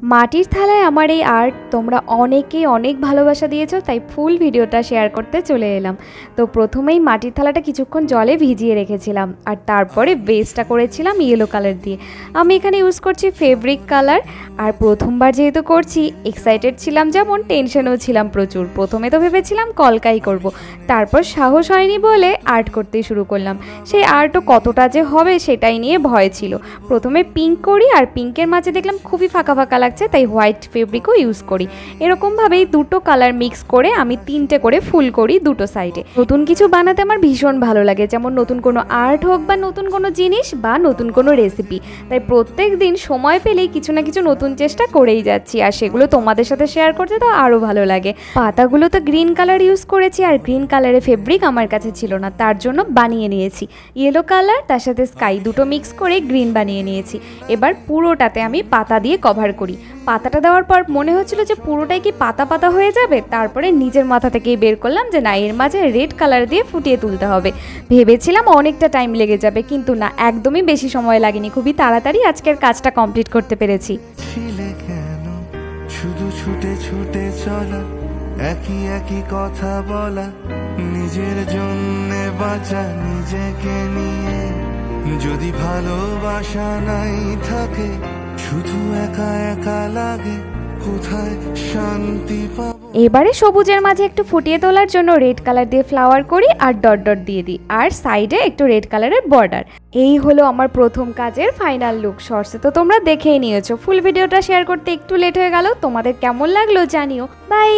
মাটির থালায় আমার এই আর্ট তোমরা অনেকেই অনেক ভালোবাসা দিয়েছো, তাই ফুল ভিডিওটা শেয়ার করতে চলে এলাম। তো প্রথমেই মাটির থালাটা কিছুক্ষণ জলে ভিজিয়ে রেখেছিলাম, আর তারপরে বেসটা করেছিলাম ইয়েলো কালার দিয়ে। আমি এখানে ইউজ করছি ফেব্রিক কালার। আর প্রথমবার যেহেতু করছি, এক্সাইটেড ছিলাম, যেমন টেনশনও ছিলাম প্রচুর। প্রথমে তো ভেবেছিলাম কলকাই করব, তারপর সাহস হয়নি বলে আর্ট করতেই শুরু করলাম। সেই আর্টও কতটা যে হবে সেটাই নিয়ে ভয় ছিল। প্রথমে পিঙ্ক করি, আর পিঙ্কের মাঝে দেখলাম খুবই ফাঁকা ফাঁকা লাগছে, তাই হোয়াইট ফেব্রিকও ইউজ করি। এরকমভাবেই দুটো কালার মিক্স করে আমি 3টে করে ফুল করি দুটো সাইডে। নতুন কিছু বানাতে আমার ভীষণ ভালো লাগে, যেমন নতুন কোনো আর্ট হোক বা নতুন কোনো জিনিস বা নতুন কোনো রেসিপি। তাই প্রত্যেক দিন সময় পেলেই কিছু না কিছু নতুন চেষ্টা করেই যাচ্ছি, আর সেগুলো তোমাদের সাথে শেয়ার করতে তো আরও ভালো লাগে। পাতাগুলো তো গ্রিন কালার ইউজ করেছি, আর গ্রিন কালারের ফেব্রিক আমার কাছে ছিল না, তার জন্য বানিয়ে নিয়েছি ইয়েলো কালার, তার সাথে স্কাই দুটো মিক্স করে গ্রিন বানিয়ে নিয়েছি। এবার পুরোটাতে আমি পাতা দিয়ে কভার করি। পাতাটা দেওয়ার পর মনে হচ্ছিল যে পুরোটাই কি পাতা পাতা হয়ে যাবে, তারপরে নিজের মাথা থেকেই বের করলাম যে না, এর মাঝে রেড কালার দিয়ে ফুটিয়ে তুলতে হবে। ভেবেছিলাম অনেকটা টাইম লেগে যাবে, কিন্তু না, একদমই বেশি সময় লাগেনি। খুবই তাড়াতাড়ি আজকের কাজটা কমপ্লিট করতে পেরেছি। শুধু ছুটে ছুটে চলা, একই একই কথা বলা, নিজের জন্য বাঁচা নিজেকে নিয়ে। যদি ভালোবাসা নাই থাকে, শুধু একা একা লাগে, কোথায় শান্তি পাবো। এবারে সবুজের মাঝে একটু ফুটিয়ে তোলার জন্য রেড কালার দিয়ে ফ্লাওয়ার করি, আর ডট ডট দিয়ে দিই, আর সাইডে একটু রেড কালারের বর্ডার। এই হলো আমার প্রথম কাজের ফাইনাল লুক। শর্টসে তো তোমরা দেখেই নিয়েছো। ফুল ভিডিওটা শেয়ার করতে একটু লেট হয়ে গেল। তোমাদের কেমন লাগলো জানিও। বাই।